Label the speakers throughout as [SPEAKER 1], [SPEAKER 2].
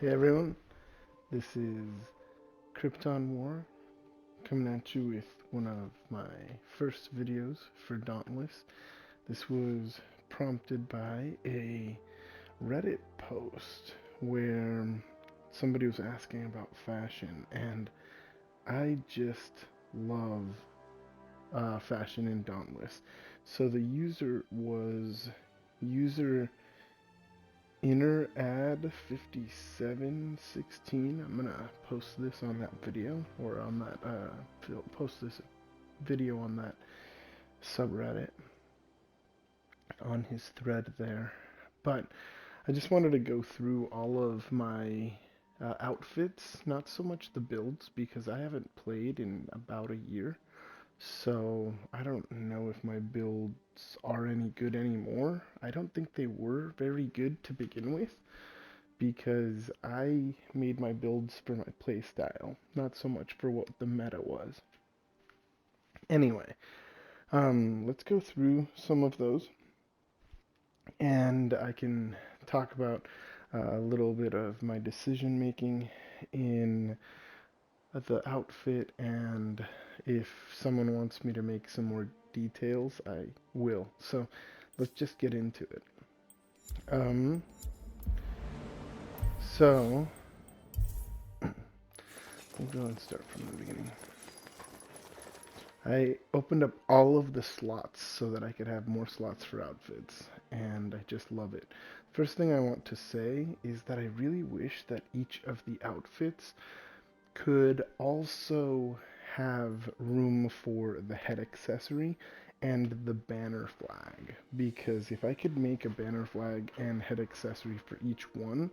[SPEAKER 1] Hey everyone, this is Krypton War coming at you with one of my first videos for Dauntless. This was prompted by a Reddit post where somebody was asking about fashion, and I just love fashion in Dauntless. So the user was user inner ad 5716. I'm gonna post this on that video, or on that post this video on that subreddit on his thread there. But I just wanted to go through all of my outfits, not so much the builds because I haven't played in about a year. So I don't know if my builds are any good anymore. I don't think they were very good to begin with, because I made my builds for my playstyle, not so much for what the meta was. Anyway, let's go through some of those, and I can talk about a little bit of my decision making in the outfit, and if someone wants me to make some more details, I will. So let's just get into it. Um, so we'll go and start from the beginning. I opened up all of the slots so that I could have more slots for outfits, and I just love it. First thing I want to say is that I really wish that each of the outfits could also have room for the head accessory and the banner flag, because if I could make a banner flag and head accessory for each one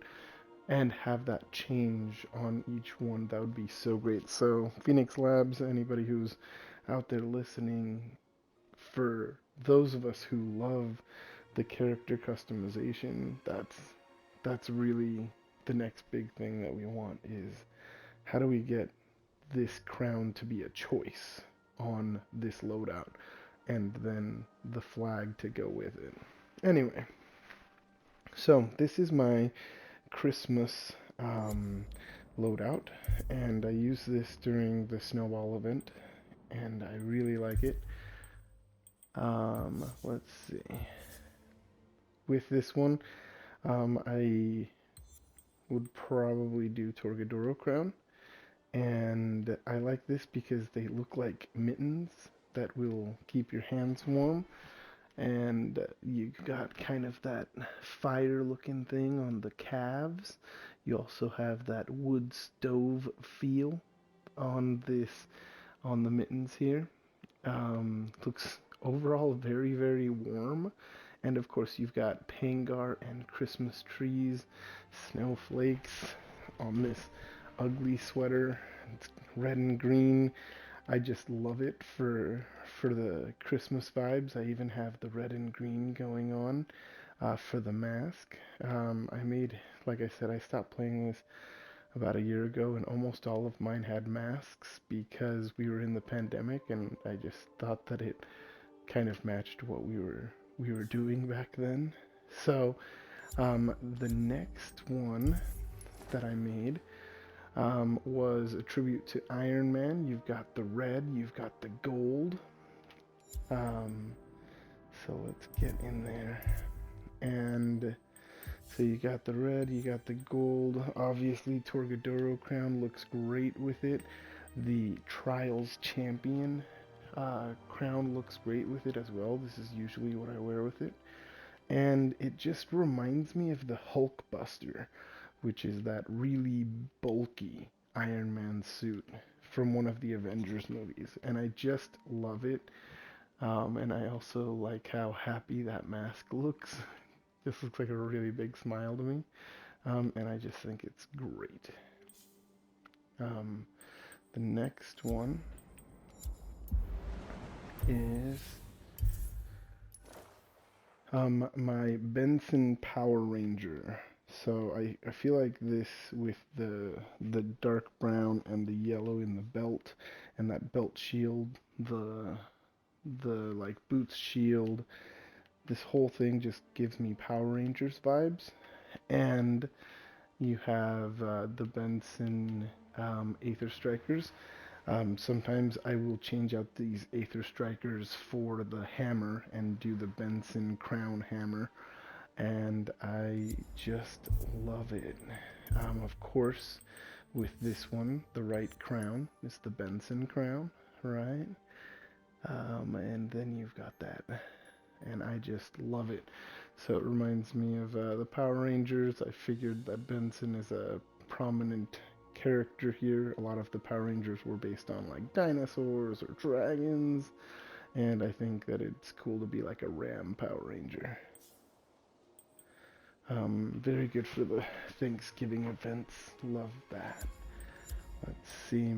[SPEAKER 1] and have that change on each one, that would be so great. So Phoenix Labs, anybody who's out there listening, for those of us who love the character customization, that's really the next big thing that we want, is how do we get this crown to be a choice on this loadout, and then the flag to go with it. Anyway, so this is my Christmas loadout, and I use this during the snowball event, and I really like it. Let's see. With this one, I would probably do Torgadoro Crown, and I like this because they look like mittens that will keep your hands warm, and you got kind of that fire looking thing on the calves. You also have that wood stove feel on the mittens here. Looks overall very, very warm. And of course, you've got Pangar and Christmas trees, snowflakes on this ugly sweater. It's red and green. I just love it for the Christmas vibes. I even have the red and green going on for the mask. I made, like I said, I stopped playing this about a year ago, and almost all of mine had masks because we were in the pandemic, and I just thought that it kind of matched what we were doing back then. So the next one that I made was a tribute to Iron Man. You've got the red, you've got the gold. Um, so let's get in there. And so you got the red, you got the gold. Obviously, Torgadoro crown looks great with it. The Trials Champion crown looks great with it as well. This is usually what I wear with it. And it just reminds me of the Hulk Buster, which is that really bulky Iron Man suit from one of the Avengers movies. And I just love it. And I also like how happy that mask looks. This looks like a really big smile to me. And I just think it's great. The next one is my Benson Power Ranger. So I feel like this, with the dark brown and the yellow in the belt and that belt shield, the like boots shield, this whole thing just gives me Power Rangers vibes. And You have the Benson Aether Strikers. Sometimes I will change out these Aether Strikers for the hammer and do the Benson Crown Hammer, and I just love it. Of course, with this one, the right crown is the Benson crown, right? And then you've got that, and I just love it. So it reminds me of the Power Rangers. I figured that Benson is a prominent character here. A lot of the Power Rangers were based on like dinosaurs or dragons, and I think that it's cool to be like a Ram Power Ranger. Very good for the Thanksgiving events. Love that. Let's see.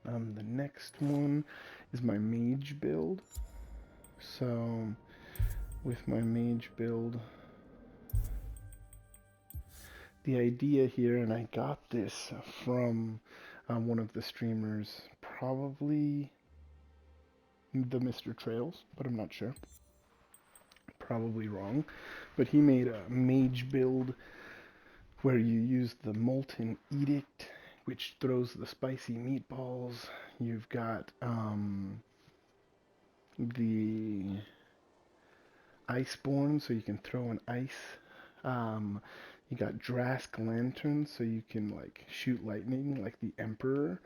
[SPEAKER 1] The next one is my mage build. So with my mage build, the idea here, and I got this from one of the streamers, probably the Mr. Trails, but I'm not sure. Probably wrong. But he made a mage build where you use the Molten Edict, which throws the spicy meatballs. You've got the Iceborne, so you can throw an ice. You got Drask Lanterns, so you can like shoot lightning like the Emperor.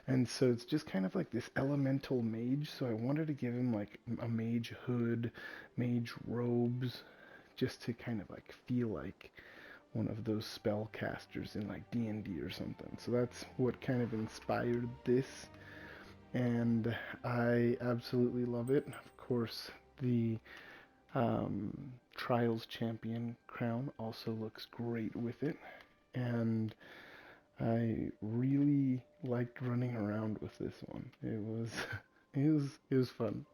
[SPEAKER 1] And so it's just kind of like this elemental mage. So I wanted to give him like a mage hood, mage robes, just to kind of like feel like one of those spellcasters in like D&D or something. So that's what kind of inspired this, and I absolutely love it. Of course, the Trials Champion crown also looks great with it, and I really liked running around with this one. It was it was fun.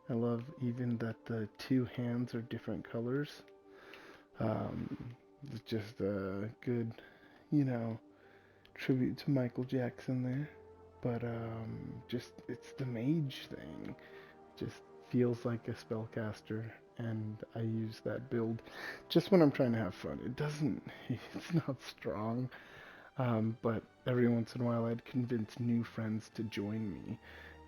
[SPEAKER 1] I love even that the two hands are different colors. Um, it's just a good, you know, tribute to Michael Jackson there. But just it's the mage thing. Just feels like a spellcaster, and I use that build just when I'm trying to have fun. It doesn't, it's not strong, but every once in a while I'd convince new friends to join me,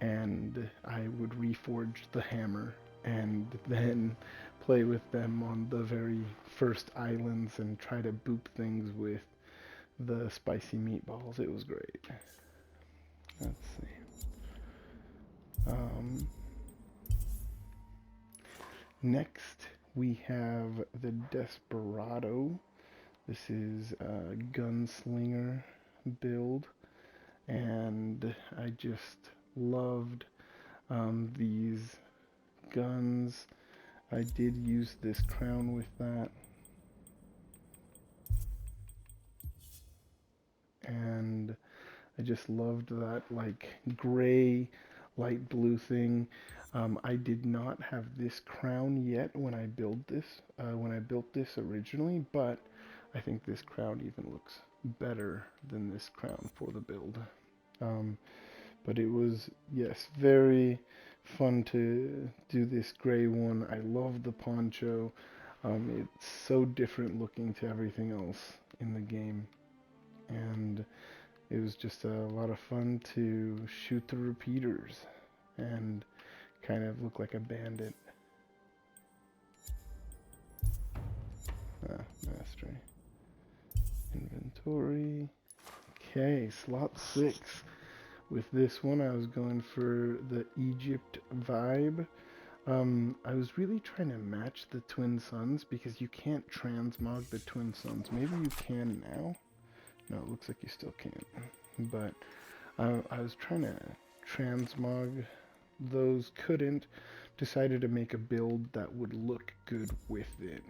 [SPEAKER 1] and I would reforge the hammer and then play with them on the very first islands and try to boop things with the spicy meatballs. It was great. Let's see. Um, Next, we have the Desperado. This is a gunslinger build, and I just loved these guns. I did use this crown with that, and I just loved that like gray, light blue thing. I did not have this crown yet when I built this originally, but I think this crown even looks better than this crown for the build. Um, but it was, yes, very fun to do this gray one. I love the poncho. It's so different looking to everything else in the game, and it was just a lot of fun to shoot the repeaters and kind of look like a bandit. Mastery. Inventory. Okay, slot 6. With this one, I was going for the Egypt vibe. I was really trying to match the Twin Suns because you can't transmog the Twin Suns. Maybe you can now? No, it looks like you still can't. But I was trying to transmog those, couldn't. Decided to make a build that would look good with it.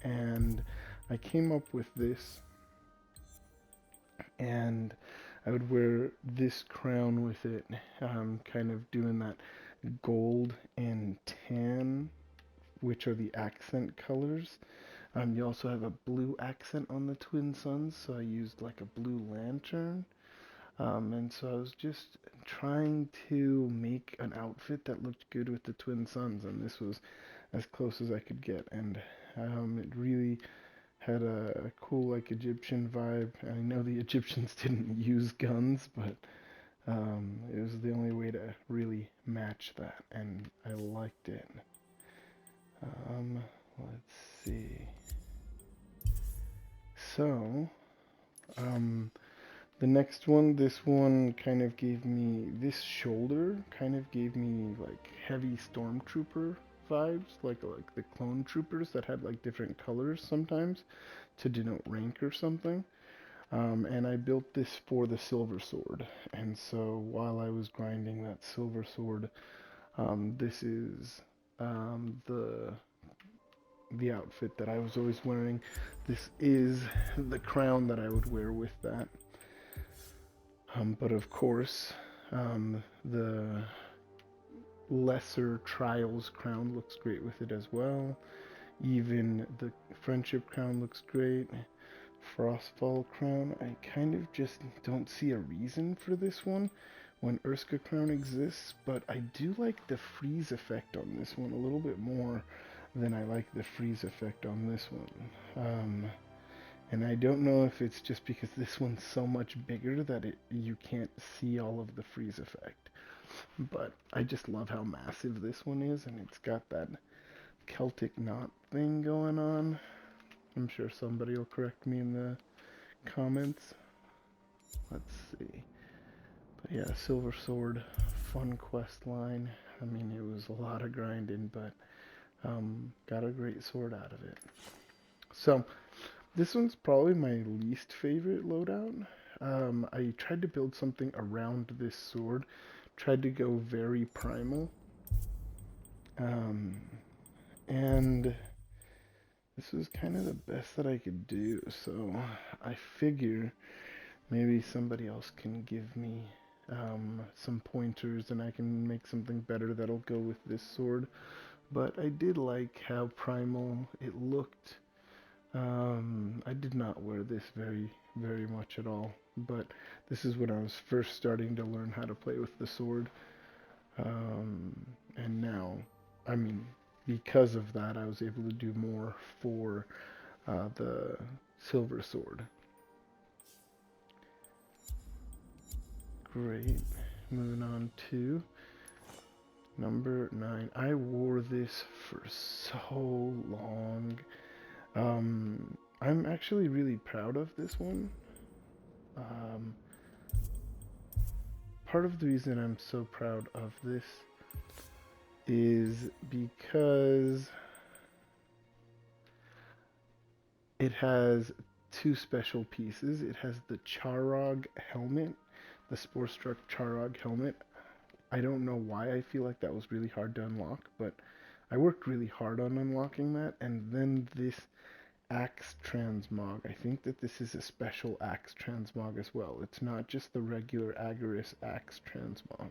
[SPEAKER 1] And I came up with this, and I would wear this crown with it, kind of doing that gold and tan, which are the accent colors. You also have a blue accent on the Twin Suns, so I used like a blue lantern. And so I was just trying to make an outfit that looked good with the Twin Suns, and this was as close as I could get. And it really had a cool like Egyptian vibe. I know the Egyptians didn't use guns, but it was the only way to really match that, and I liked it. Um, let's see. So, um, the next one, this one kind of gave me, this shoulder kind of gave me like heavy stormtrooper vibes, like the clone troopers that had like different colors sometimes to denote rank or something. And I built this for the silver sword. And so while I was grinding that silver sword, this is the outfit that I was always wearing. This is the crown that I would wear with that. But of course, the lesser trials crown looks great with it as well. Even the friendship crown looks great. Frostfall crown, I kind of just don't see a reason for this one when Urska crown exists, but I do like the freeze effect on this one a little bit more than I like the freeze effect on this one. And I don't know if it's just because this one's so much bigger that you can't see all of the freeze effect. But I just love how massive this one is, and it's got that Celtic knot thing going on. I'm sure somebody will correct me in the comments. Let's see. But yeah, Silver Sword, fun quest line. I mean, it was a lot of grinding, but got a great sword out of it. So, this one's probably my least favorite loadout. I tried to build something around this sword, tried to go very primal, and this was kind of the best that I could do, so I figure maybe somebody else can give me some pointers and I can make something better that'll go with this sword. But I did like how primal it looked. I did not wear this very much at all, but this is when I was first starting to learn how to play with the sword. And now, I mean, because of that, I was able to do more for the silver sword. Great. Moving on to number 9. I wore this for so long. I'm actually really proud of this one. Um, Part of the reason I'm so proud of this is because it has two special pieces. It has the Charog helmet, the Sporstruck Charog helmet. I don't know why I feel like that was really hard to unlock, but I worked really hard on unlocking that. And then this Axe Transmog. I think that this is a special Axe Transmog as well. It's not just the regular Agaris Axe Transmog.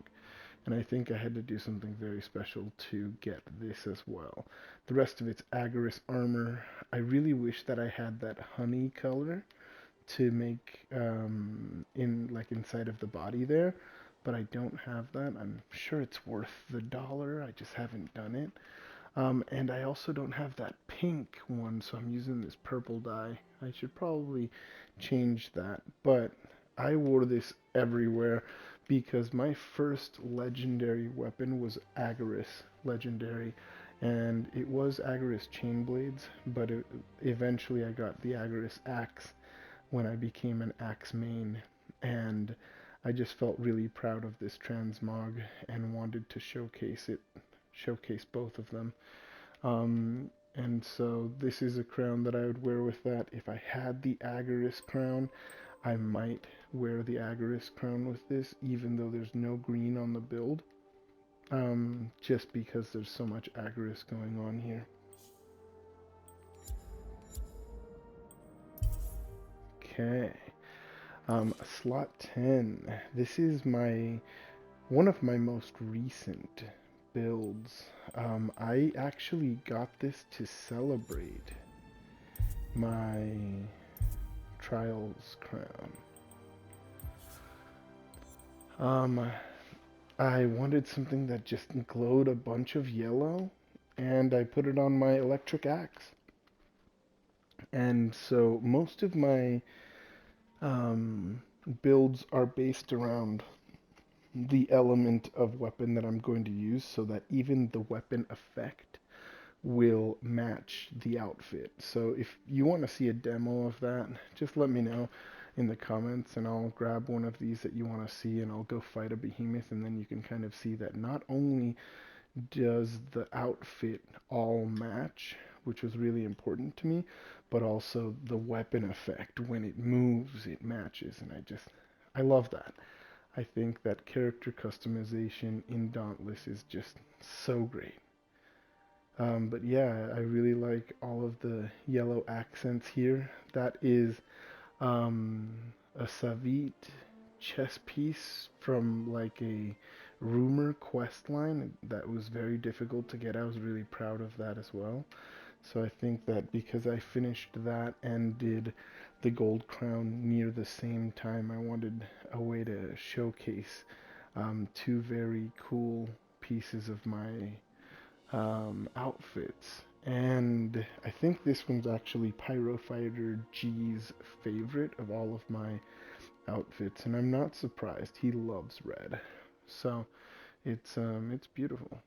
[SPEAKER 1] And I think I had to do something very special to get this as well. The rest of it's Agaris armor. I really wish that I had that honey color to make inside of the body there, but I don't have that. I'm sure it's worth the dollar. I just haven't done it. And I also don't have that pink one, so I'm using this purple dye. I should probably change that, but I wore this everywhere because my first legendary weapon was Agaris legendary, and it was Agaris chain blades, but eventually I got the Agaris axe when I became an axe main, and I just felt really proud of this transmog and wanted to showcase both of them. And so this is a crown that I would wear with that. If I had the Agaris crown, I might wear the Agaris crown with this, even though there's no green on the build, just because there's so much Agaris going on here. Okay, slot 10. This is one of my most recent builds. I actually got this to celebrate my Trials crown. I wanted something that just glowed a bunch of yellow, and I put it on my electric axe. And so most of my um, builds are based around the element of weapon that I'm going to use so that even the weapon effect will match the outfit. So if you want to see a demo of that, just let me know in the comments and I'll grab one of these that you want to see and I'll go fight a behemoth, and then you can kind of see that not only does the outfit all match, which was really important to me, but also the weapon effect when it moves, it matches, and I love that. I think that character customization in Dauntless is just so great. But yeah, I really like all of the yellow accents here. That is um, a Savit chess piece from like a rumor quest line that was very difficult to get. I was really proud of that as well. So I think that because I finished that and did the gold crown near the same time, I wanted a way to showcase two very cool pieces of my outfits. And I think this one's actually Pyrofighter G's favorite of all of my outfits, and I'm not surprised. He loves red, so it's beautiful.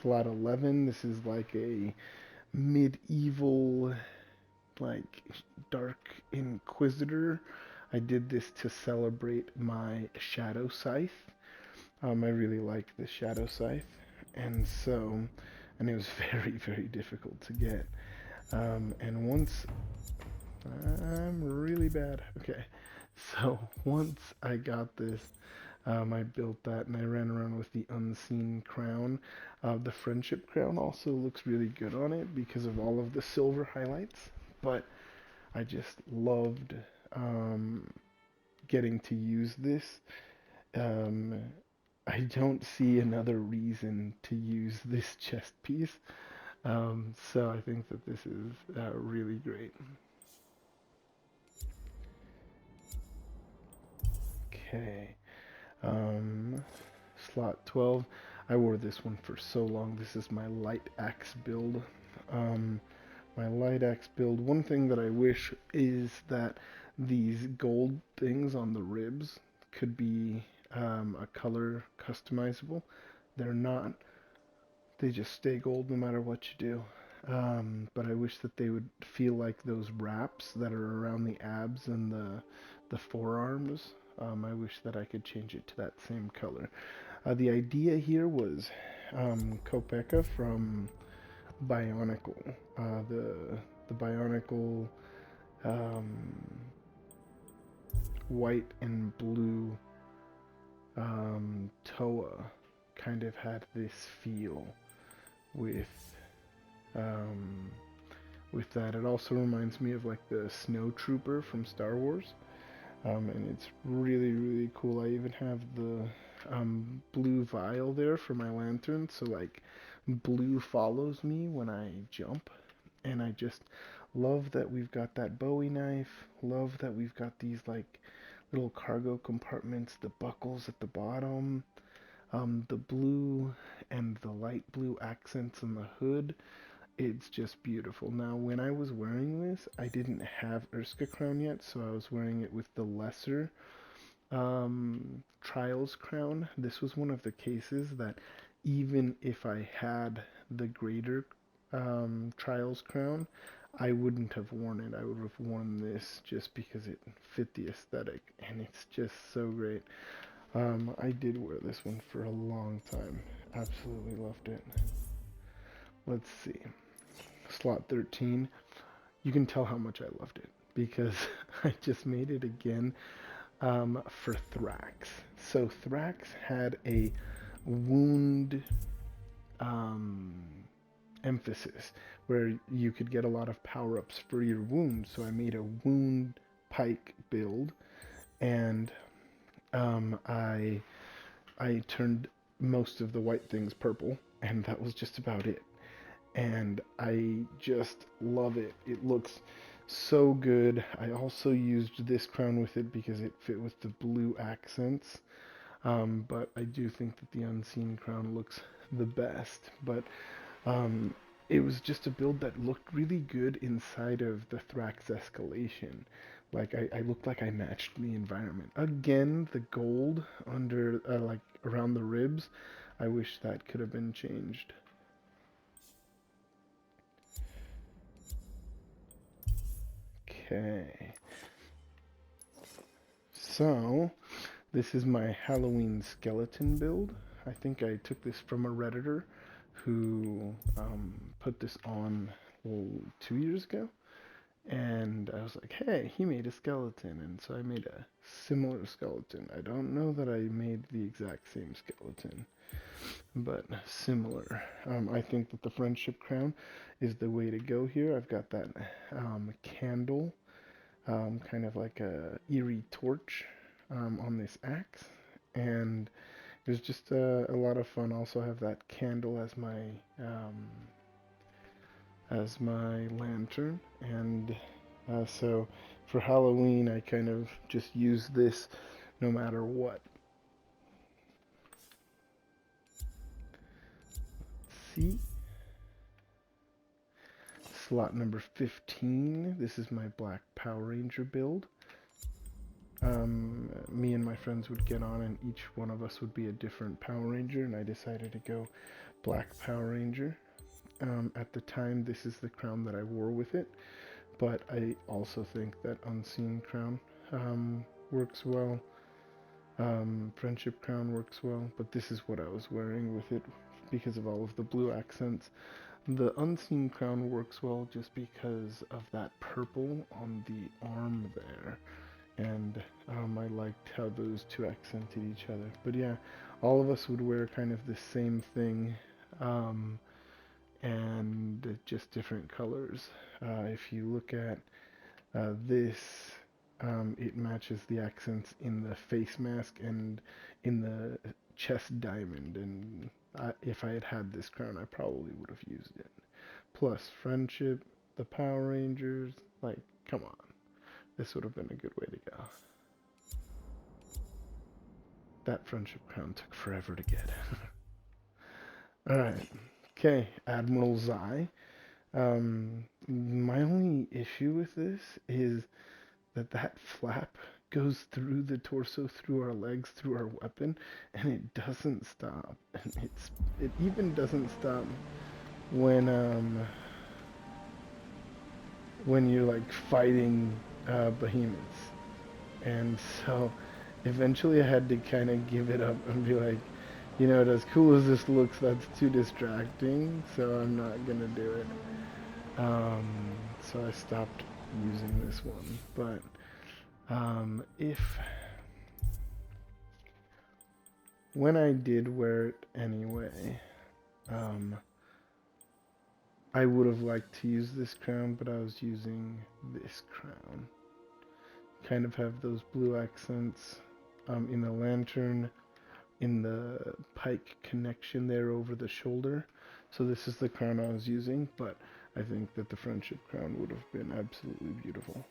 [SPEAKER 1] Slot 11. This is like a medieval, like dark inquisitor. I did this to celebrate my shadow scythe. I really like the shadow scythe, and so, and it was very, very difficult to get. And once I'm really bad. Okay, so once I got this, I built that and I ran around with the unseen crown. The friendship crown also looks really good on it because of all of the silver highlights. But I just loved um, getting to use this. Um, I don't see another reason to use this chest piece. So I think that this is really great. Okay. Um, Slot 12. I wore this one for so long. This is my light axe build. Um, my light axe build. One thing that I wish is that these gold things on the ribs could be a color customizable. They're not. They just stay gold no matter what you do. But I wish that they would feel like those wraps that are around the abs and the forearms. I wish that I could change it to that same color. The idea here was Kopeka from Bionicle. The Bionicle um, white and blue Toa kind of had this feel with um, with that. It also reminds me of like the Snow Trooper from Star Wars, and it's really really cool. I even have the blue vial there for my lantern, so like blue follows me when I jump, and I just love that we've got that Bowie knife. Love that we've got these like little cargo compartments, the buckles at the bottom, the blue and the light blue accents on the hood. It's just beautiful. Now, when I was wearing this, I didn't have Urska crown yet, so I was wearing it with the lesser Trials crown. This was one of the cases that even if I had the greater Trials crown, I wouldn't have worn it. I would have worn this just because it fit the aesthetic, and it's just so great. I did wear this one for a long time. Absolutely loved it. Let's see. Slot 13. You can tell how much I loved it because I just made it again for Thrax. So Thrax had a wound um, emphasis where you could get a lot of power ups for your wounds. So I made a wound pike build, and I turned most of the white things purple, and that was just about it. And I just love it. It looks so good. I also used this crown with it because it fit with the blue accents. But I do think that the unseen crown looks the best, but um, it was just a build that looked really good inside of the Thrax escalation. Like I looked like I matched the environment. Again, the gold under like around the ribs, I wish that could have been changed. Okay. So, this is my Halloween skeleton build. I think I took this from a Redditor who put this on 2 years ago. And I was like, hey, he made a skeleton. And so I made a similar skeleton. I don't know that I made the exact same skeleton, but similar. I think that the Friendship Crown is the way to go here. I've got that candle, kind of like a eerie torch on this axe. And it was just a lot of fun. Also have that candle as my lantern, and so for Halloween I kind of just use this no matter what. Let's see, slot number 15. This is my Black Power Ranger build. Me and my friends would get on, and each one of us would be a different Power Ranger, and I decided to go Black Power Ranger. At the time, this is the crown that I wore with it, but I also think that Unseen Crown works well. Friendship Crown works well, but this is what I was wearing with it because of all of the blue accents. The Unseen Crown works well just because of that purple on the arm there, and I liked how those two accented each other. But yeah, all of us would wear kind of the same thing, and just different colors. If you look at this, it matches the accents in the face mask and in the chest diamond, and if I had had this crown, I probably would have used it. Plus friendship, the Power Rangers, like, come on. This would have been a good way to go. That friendship crown took forever to get. Alright. Okay, Admiral Zai. My only issue with this is that flap goes through the torso, through our legs, through our weapon, and it doesn't stop. And it even doesn't stop when you're like fighting behemoths. And so eventually I had to kind of give it up and be like, you know, as cool as this looks, that's too distracting, so I'm not gonna do it. So I stopped using this one. But if when I did wear it anyway, I would have liked to use this crown, but I was using this crown. Kind of have those blue accents in the lantern, in the pike connection there over the shoulder. So this is the crown I was using, but I think that the Friendship Crown would have been absolutely beautiful.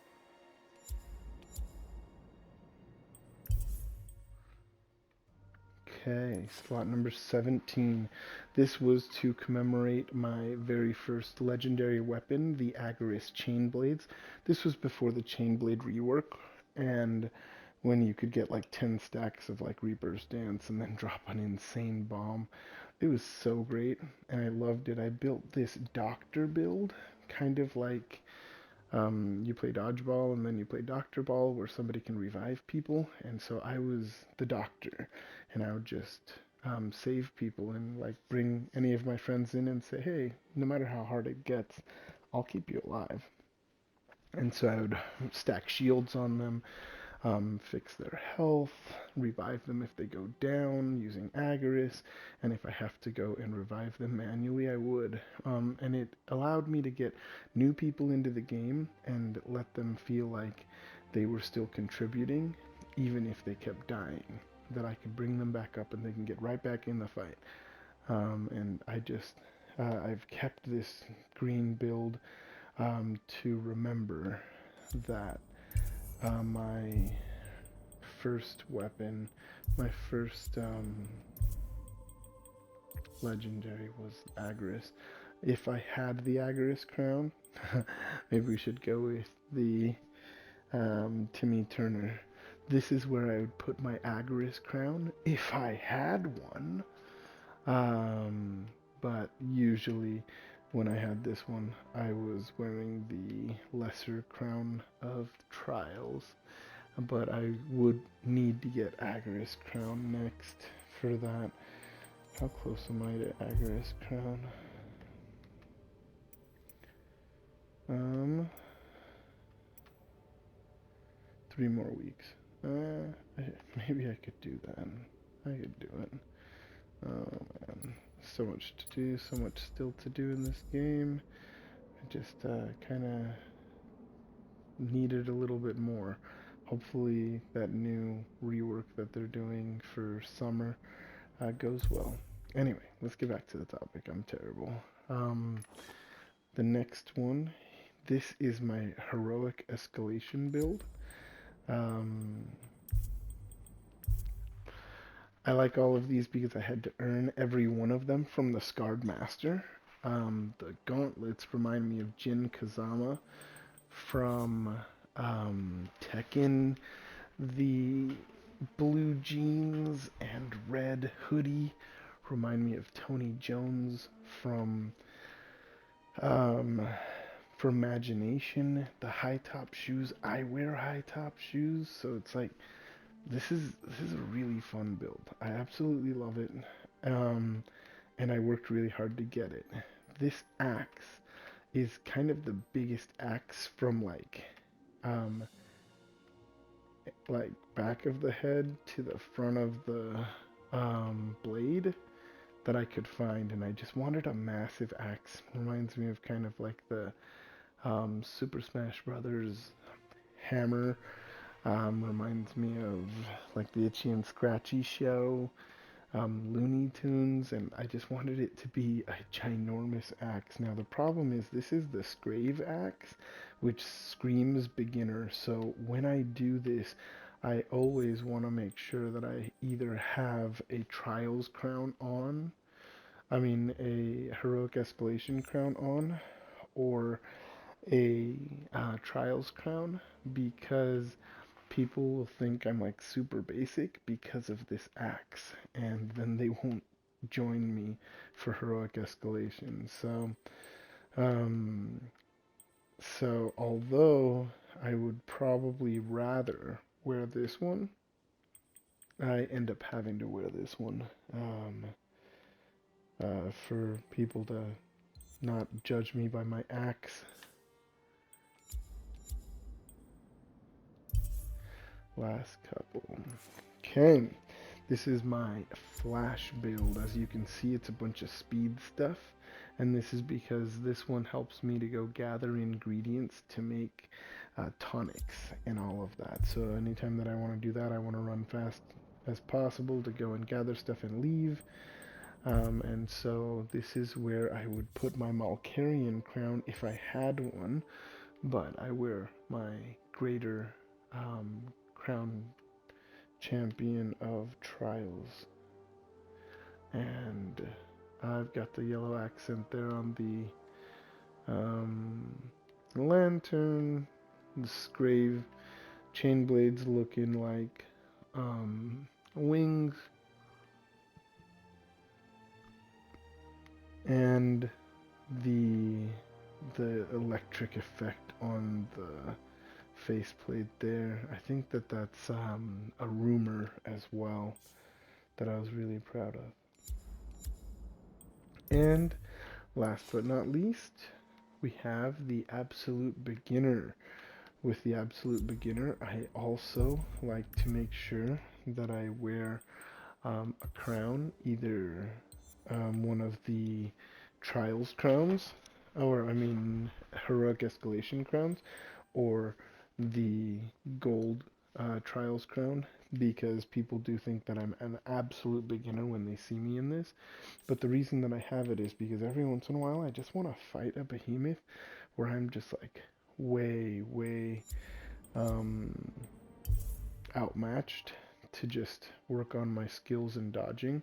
[SPEAKER 1] Okay, slot number 17. This was to commemorate my very first legendary weapon, the Agaris Chainblades. This was before the Chainblade rework, and when you could get like 10 stacks of like Reaper's Dance and then drop an insane bomb. It was so great, and I loved it. I built this doctor build, kind of like you play dodgeball and then you play doctor ball where somebody can revive people, and so I was the doctor, and I would just save people and like bring any of my friends in and say, hey, no matter how hard it gets, I'll keep you alive. And so I would stack shields on them, fix their health, revive them if they go down using Agaris, and if I have to go and revive them manually, I would. And it allowed me to get new people into the game and let them feel like they were still contributing, even if they kept dying. That I could bring them back up and they can get right back in the fight. And I've kept this green build to remember that my first weapon, my first legendary was Agris. If I had the Agris crown, maybe we should go with the Timmy Turner. This is where I would put my Agris crown if I had one. Um, but usually when I had this one, I was wearing the lesser crown of Trials. But I would need to get Agris crown next for that. How close am I to Agris crown? Um, 3 more weeks. Maybe I could do that. I could do it. Oh man, so much to do, so much still to do in this game. I just kind of needed a little bit more. Hopefully that new rework that they're doing for summer goes well. Anyway, let's get back to the topic. I'm terrible. The next one, this is my heroic escalation build. Um, I like all of these because I had to earn every one of them from the Scarred Master. The gauntlets remind me of Jin Kazama from Tekken. The blue jeans and red hoodie remind me of Tony Jones from um, for Imagination. The high top shoes, I wear high top shoes, so it's like this is a really fun build. I absolutely love it, and I worked really hard to get it. This axe is kind of the biggest axe from um, like back of the head to the front of the blade that I could find, and I just wanted a massive axe. Reminds me of kind of like the Super Smash Brothers hammer. Reminds me of like the Itchy and Scratchy show, Looney Tunes, and I just wanted it to be a ginormous axe. Now the problem is this is the Scrave axe, which screams beginner. So when I do this, I always want to make sure that I either have a Trials crown on, I mean a Heroic Escalation crown on, or a Trials crown, because people will think I'm like super basic because of this axe, and then they won't join me for heroic escalation. Um, so although I would probably rather wear this one, I end up having to wear this one for people to not judge me by my axe. Last couple. Okay, this is my flash build. As you can see, it's a bunch of speed stuff, and this is because this one helps me to go gather ingredients to make tonics and all of that. So anytime that I want to do that, I want to run fast as possible to go and gather stuff and leave. And so this is where I would put my Malkarian crown if I had one, but I wear my greater crown champion of Trials, and I've got the yellow accent there on the lantern, the Scrave chain blades looking like wings, and the electric effect on the faceplate there. I think that that's a rumor as well that I was really proud of. And last but not least, we have the Absolute Beginner. With the Absolute Beginner, I also like to make sure that I wear a crown, either one of the Trials crowns, or I mean Heroic Escalation crowns, or the Gold Trials crown, because people do think that I'm an absolute beginner when they see me in this. But the reason that I have it is because every once in a while I just want to fight a behemoth where I'm just like way um, outmatched, to just work on my skills in dodging.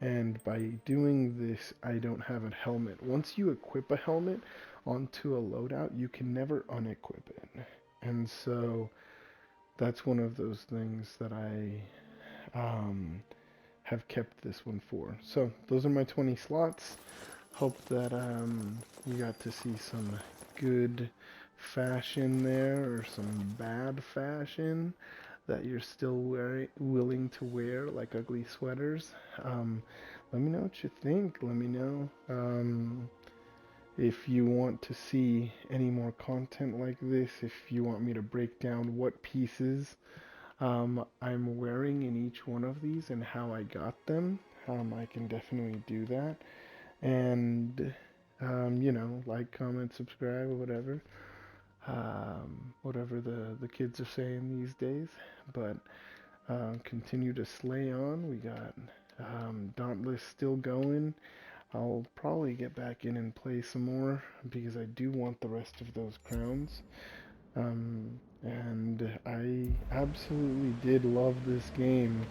[SPEAKER 1] And by doing this, I don't have a helmet. Once you equip a helmet onto a loadout, you can never unequip it. And so that's one of those things that I have kept this one for. So those are my 20 slots. Hope that you got to see some good fashion there, or some bad fashion that you're still willing to wear, like ugly sweaters. Let me know what you think. Let me know if you want to see any more content like this, if you want me to break down what pieces I'm wearing in each one of these and how I got them. I can definitely do that. And, like, comment, subscribe, or whatever. Whatever the kids are saying these days. But continue to slay on. We got Dauntless still going. I'll probably get back in and play some more because I do want the rest of those crowns. And I absolutely did love this game.